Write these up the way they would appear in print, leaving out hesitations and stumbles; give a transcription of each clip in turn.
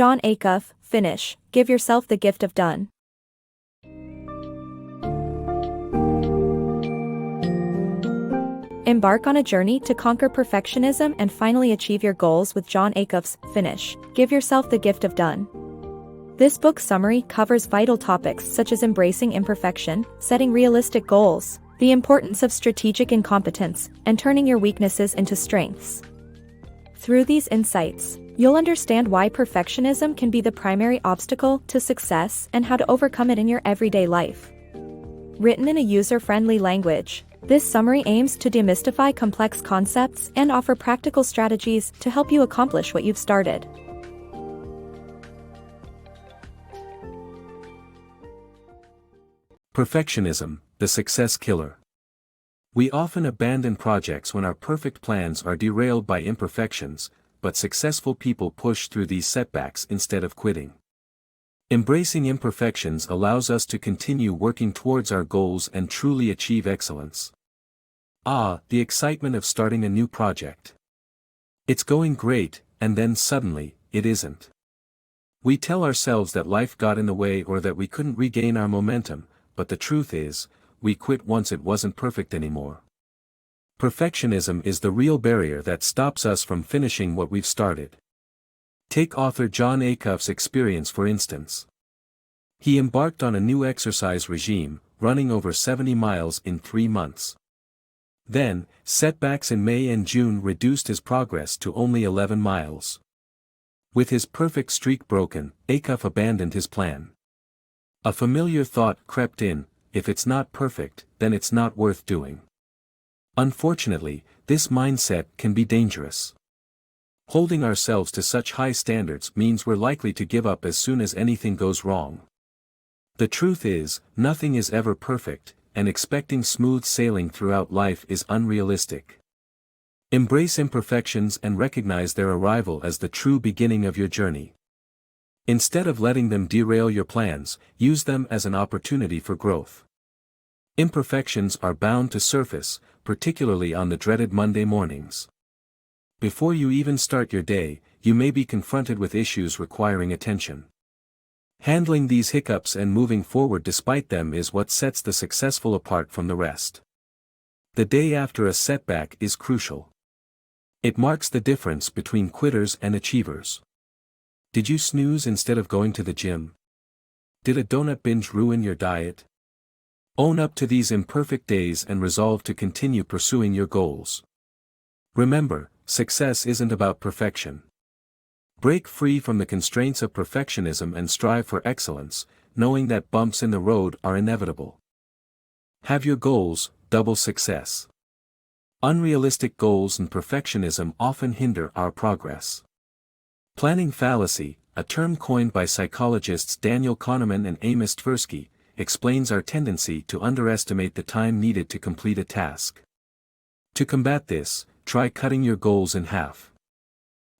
Jon Acuff, finish, give yourself the gift of done. Embark on a journey to conquer perfectionism and finally achieve your goals with Jon Acuff's Finish, Give Yourself the Gift of Done. This book summary covers vital topics such as embracing imperfection, setting realistic goals, the importance of strategic incompetence, and turning your weaknesses into strengths. Through these insights, you'll understand why perfectionism can be the primary obstacle to success and how to overcome it in your everyday life. Written in a user-friendly language, this summary aims to demystify complex concepts and offer practical strategies to help you accomplish what you've started. Perfectionism, the success killer. We often abandon projects when our perfect plans are derailed by imperfections, but successful people push through these setbacks instead of quitting. Embracing imperfections allows us to continue working towards our goals and truly achieve excellence. The excitement of starting a new project. It's going great, and then suddenly, it isn't. We tell ourselves that life got in the way or that we couldn't regain our momentum, but the truth is, we quit once it wasn't perfect anymore. Perfectionism is the real barrier that stops us from finishing what we've started. Take author Jon Acuff's experience for instance. He embarked on a new exercise regime, running over 70 miles in 3 months. Then, setbacks in May and June reduced his progress to only 11 miles. With his perfect streak broken, Acuff abandoned his plan. A familiar thought crept in: if it's not perfect, then it's not worth doing. Unfortunately, this mindset can be dangerous. Holding ourselves to such high standards means we're likely to give up as soon as anything goes wrong. The truth is, nothing is ever perfect, and expecting smooth sailing throughout life is unrealistic. Embrace imperfections and recognize their arrival as the true beginning of your journey. Instead of letting them derail your plans, use them as an opportunity for growth. Imperfections are bound to surface, particularly on the dreaded Monday mornings. Before you even start your day, you may be confronted with issues requiring attention. Handling these hiccups and moving forward despite them is what sets the successful apart from the rest. The day after a setback is crucial. It marks the difference between quitters and achievers. Did you snooze instead of going to the gym? Did a donut binge ruin your diet? Own up to these imperfect days and resolve to continue pursuing your goals. Remember, success isn't about perfection. Break free from the constraints of perfectionism and strive for excellence, knowing that bumps in the road are inevitable. Have your goals, double success. Unrealistic goals and perfectionism often hinder our progress. Planning fallacy, a term coined by psychologists Daniel Kahneman and Amos Tversky, explains our tendency to underestimate the time needed to complete a task. To combat this, try cutting your goals in half.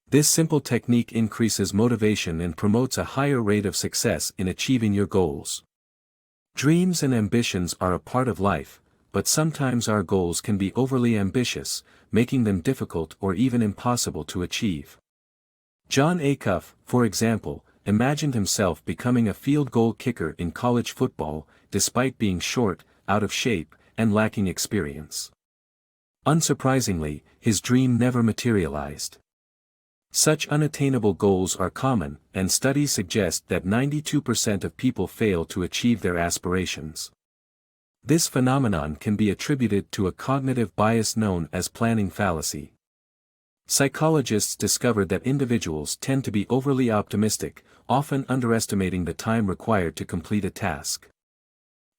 This simple technique increases motivation and promotes a higher rate of success in achieving your goals. Dreams and ambitions are a part of life, but sometimes our goals can be overly ambitious, making them difficult or even impossible to achieve. Jon Acuff, for example, imagined himself becoming a field goal kicker in college football, despite being short, out of shape, and lacking experience. Unsurprisingly, his dream never materialized. Such unattainable goals are common, and studies suggest that 92% of people fail to achieve their aspirations. This phenomenon can be attributed to a cognitive bias known as planning fallacy. Psychologists discovered that individuals tend to be overly optimistic, often underestimating the time required to complete a task.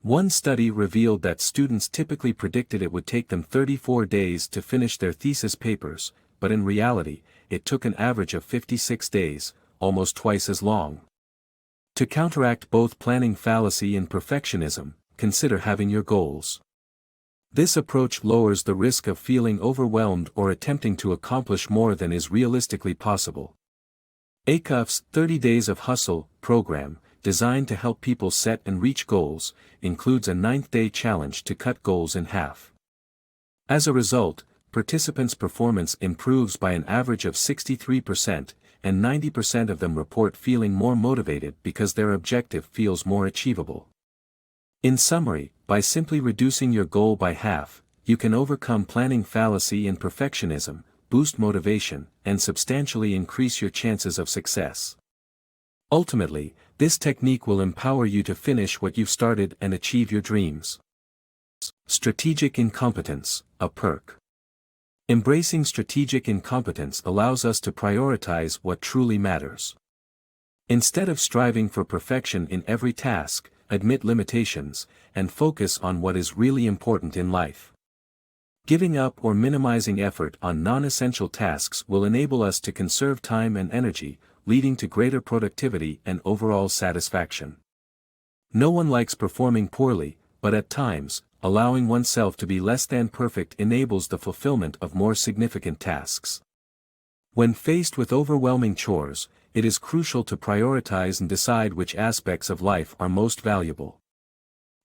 One study revealed that students typically predicted it would take them 34 days to finish their thesis papers, but in reality, it took an average of 56 days, almost twice as long. To counteract both planning fallacy and perfectionism, consider having your goals. This approach lowers the risk of feeling overwhelmed or attempting to accomplish more than is realistically possible. Acuff's 30 Days of Hustle program, designed to help people set and reach goals, includes a 9th-day challenge to cut goals in half. As a result, participants' performance improves by an average of 63%, and 90% of them report feeling more motivated because their objective feels more achievable. In summary, by simply reducing your goal by half, you can overcome planning fallacy and perfectionism, boost motivation, and substantially increase your chances of success. Ultimately, this technique will empower you to finish what you've started and achieve your dreams. Strategic incompetence, a perk. Embracing strategic incompetence allows us to prioritize what truly matters. Instead of striving for perfection in every task, admit limitations, and focus on what is really important in life. Giving up or minimizing effort on non-essential tasks will enable us to conserve time and energy, leading to greater productivity and overall satisfaction. No one likes performing poorly, but at times, allowing oneself to be less than perfect enables the fulfillment of more significant tasks. When faced with overwhelming chores, it is crucial to prioritize and decide which aspects of life are most valuable.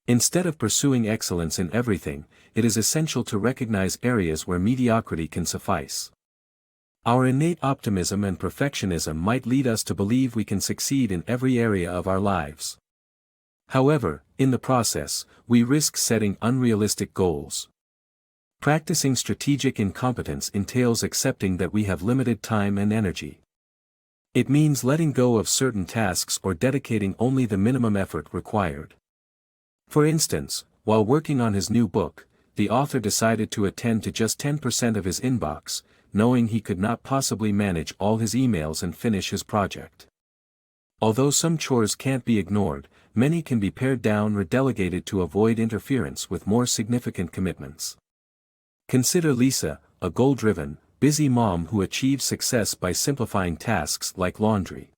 Instead of pursuing excellence in everything, it is essential to recognize areas where mediocrity can suffice. Our innate optimism and perfectionism might lead us to believe we can succeed in every area of our lives. However, in the process, we risk setting unrealistic goals. Practicing strategic incompetence entails accepting that we have limited time and energy. It means letting go of certain tasks or dedicating only the minimum effort required. For instance, while working on his new book, the author decided to attend to just 10% of his inbox, knowing he could not possibly manage all his emails and finish his project. Although some chores can't be ignored, many can be pared down or delegated to avoid interference with more significant commitments. Consider Lisa, a goal-driven, busy mom who achieves success by simplifying tasks like laundry.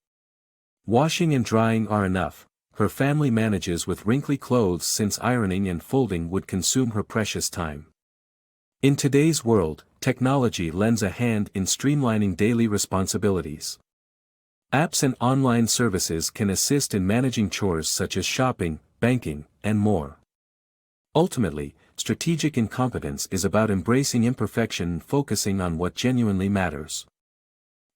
Washing and drying are enough. Her family manages with wrinkly clothes since ironing and folding would consume her precious time. In today's world, technology lends a hand in streamlining daily responsibilities. Apps and online services can assist in managing chores such as shopping, banking, and more. Ultimately, strategic incompetence is about embracing imperfection and focusing on what genuinely matters.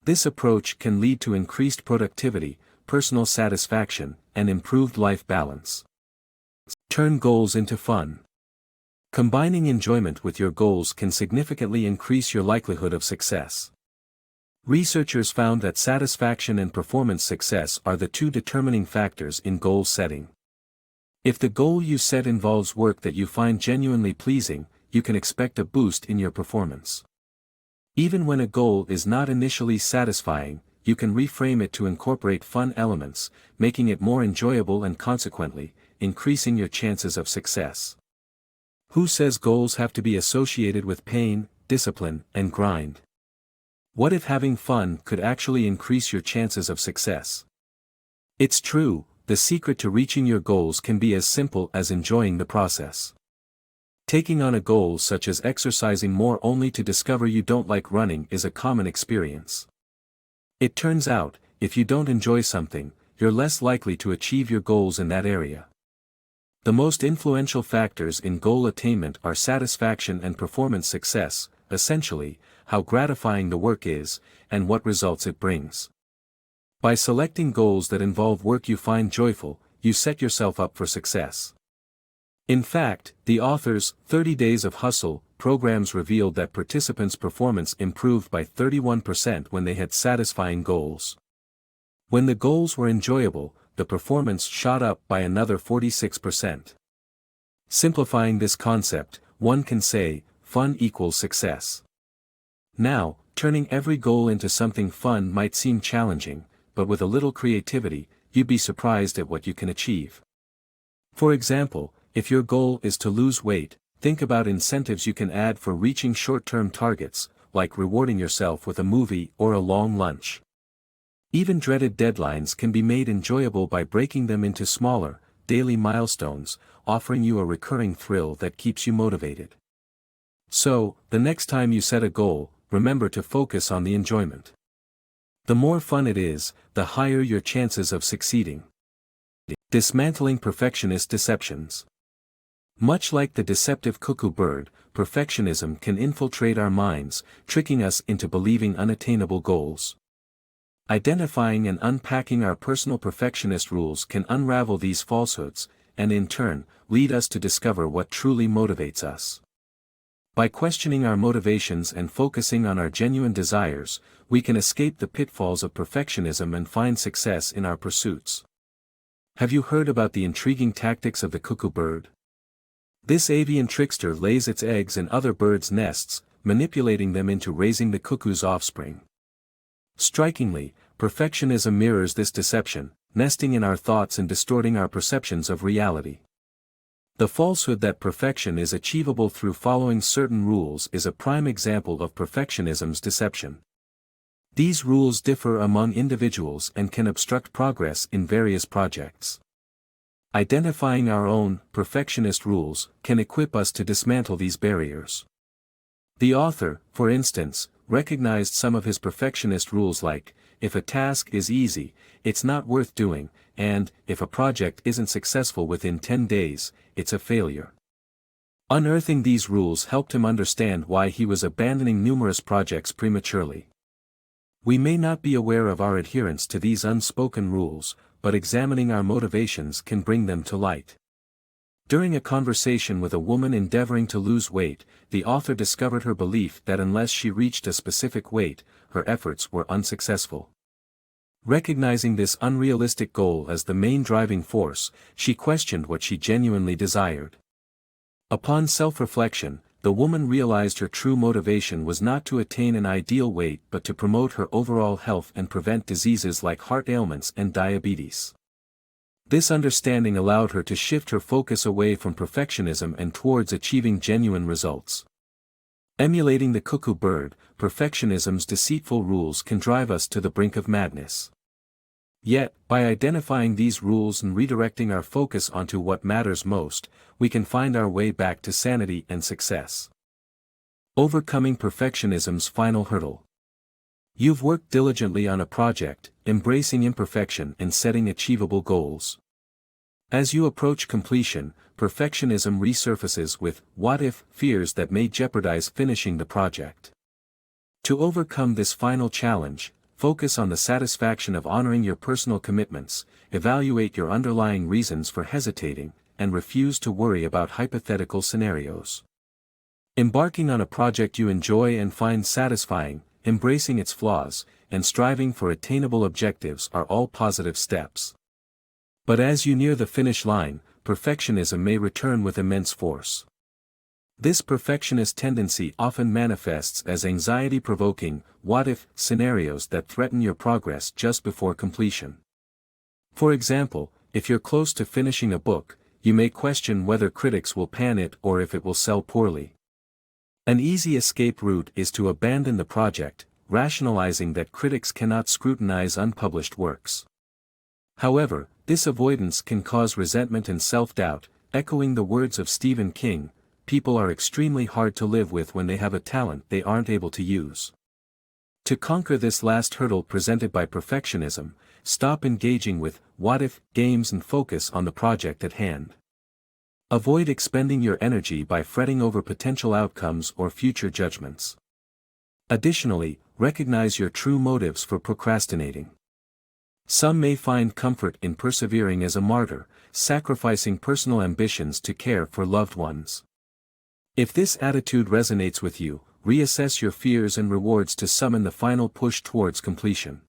This approach can lead to increased productivity, personal satisfaction, and improved life balance. Turn goals into fun. Combining enjoyment with your goals can significantly increase your likelihood of success. Researchers found that satisfaction and performance success are the two determining factors in goal setting. If the goal you set involves work that you find genuinely pleasing, you can expect a boost in your performance. Even when a goal is not initially satisfying, you can reframe it to incorporate fun elements, making it more enjoyable and consequently, increasing your chances of success. Who says goals have to be associated with pain, discipline, and grind? What if having fun could actually increase your chances of success? It's true, the secret to reaching your goals can be as simple as enjoying the process. Taking on a goal such as exercising more only to discover you don't like running is a common experience. It turns out, if you don't enjoy something, you're less likely to achieve your goals in that area. The most influential factors in goal attainment are satisfaction and performance success, essentially, how gratifying the work is, and what results it brings. By selecting goals that involve work you find joyful, you set yourself up for success. In fact, the author's 30 Days of Hustle programs revealed that participants' performance improved by 31% when they had satisfying goals. When the goals were enjoyable, the performance shot up by another 46%. Simplifying this concept, one can say, fun equals success. Now, turning every goal into something fun might seem challenging, but with a little creativity, you'd be surprised at what you can achieve. For example, if your goal is to lose weight, think about incentives you can add for reaching short-term targets, like rewarding yourself with a movie or a long lunch. Even dreaded deadlines can be made enjoyable by breaking them into smaller, daily milestones, offering you a recurring thrill that keeps you motivated. So, the next time you set a goal, remember to focus on the enjoyment. The more fun it is, the higher your chances of succeeding. Dismantling perfectionist deceptions. Much like the deceptive cuckoo bird, perfectionism can infiltrate our minds, tricking us into believing unattainable goals. Identifying and unpacking our personal perfectionist rules can unravel these falsehoods, and in turn, lead us to discover what truly motivates us. By questioning our motivations and focusing on our genuine desires, we can escape the pitfalls of perfectionism and find success in our pursuits. Have you heard about the intriguing tactics of the cuckoo bird? This avian trickster lays its eggs in other birds' nests, manipulating them into raising the cuckoo's offspring. Strikingly, perfectionism mirrors this deception, nesting in our thoughts and distorting our perceptions of reality. The falsehood that perfection is achievable through following certain rules is a prime example of perfectionism's deception. These rules differ among individuals and can obstruct progress in various projects. Identifying our own, perfectionist rules, can equip us to dismantle these barriers. The author, for instance, recognized some of his perfectionist rules like, if a task is easy, it's not worth doing, and, if a project isn't successful within 10 days, it's a failure. Unearthing these rules helped him understand why he was abandoning numerous projects prematurely. We may not be aware of our adherence to these unspoken rules, but examining our motivations can bring them to light. During a conversation with a woman endeavoring to lose weight, the author discovered her belief that unless she reached a specific weight, her efforts were unsuccessful. Recognizing this unrealistic goal as the main driving force, she questioned what she genuinely desired. Upon self-reflection, the woman realized her true motivation was not to attain an ideal weight but to promote her overall health and prevent diseases like heart ailments and diabetes. This understanding allowed her to shift her focus away from perfectionism and towards achieving genuine results. Emulating the cuckoo bird, perfectionism's deceitful rules can drive us to the brink of madness. Yet, by identifying these rules and redirecting our focus onto what matters most, we can find our way back to sanity and success. Overcoming perfectionism's final hurdle. You've worked diligently on a project, embracing imperfection and setting achievable goals. As you approach completion, perfectionism resurfaces with what-if fears that may jeopardize finishing the project. To overcome this final challenge, focus on the satisfaction of honoring your personal commitments, evaluate your underlying reasons for hesitating, and refuse to worry about hypothetical scenarios. Embarking on a project you enjoy and find satisfying, embracing its flaws, and striving for attainable objectives are all positive steps. But as you near the finish line, perfectionism may return with immense force. This perfectionist tendency often manifests as anxiety-provoking, what-if scenarios that threaten your progress just before completion. For example, if you're close to finishing a book, you may question whether critics will pan it or if it will sell poorly. An easy escape route is to abandon the project, rationalizing that critics cannot scrutinize unpublished works. However, this avoidance can cause resentment and self-doubt, echoing the words of Stephen King, "People are extremely hard to live with when they have a talent they aren't able to use." To conquer this last hurdle presented by perfectionism, stop engaging with what-if games and focus on the project at hand. Avoid expending your energy by fretting over potential outcomes or future judgments. Additionally, recognize your true motives for procrastinating. Some may find comfort in persevering as a martyr, sacrificing personal ambitions to care for loved ones. If this attitude resonates with you, reassess your fears and rewards to summon the final push towards completion.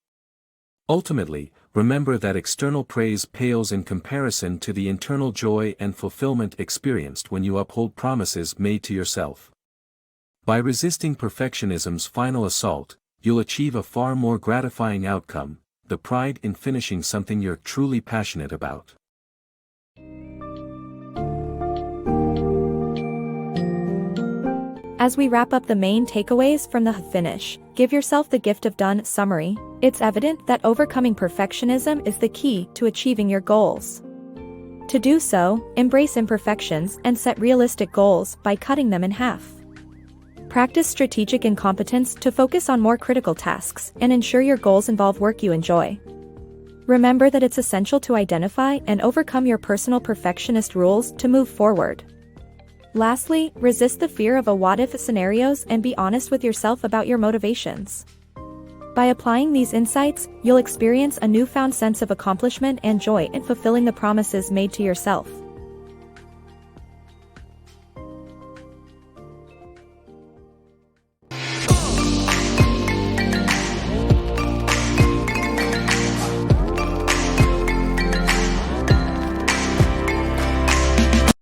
Ultimately, remember that external praise pales in comparison to the internal joy and fulfillment experienced when you uphold promises made to yourself. By resisting perfectionism's final assault, you'll achieve a far more gratifying outcome, the pride in finishing something you're truly passionate about. As we wrap up the main takeaways from the finish, give yourself the gift of done summary, it's evident that overcoming perfectionism is the key to achieving your goals. To do so, embrace imperfections and set realistic goals by cutting them in half. Practice strategic incompetence to focus on more critical tasks and ensure your goals involve work you enjoy. Remember that it's essential to identify and overcome your personal perfectionist rules to move forward. Lastly, resist the fear of what-if scenarios and be honest with yourself about your motivations. By applying these insights, you'll experience a newfound sense of accomplishment and joy in fulfilling the promises made to yourself.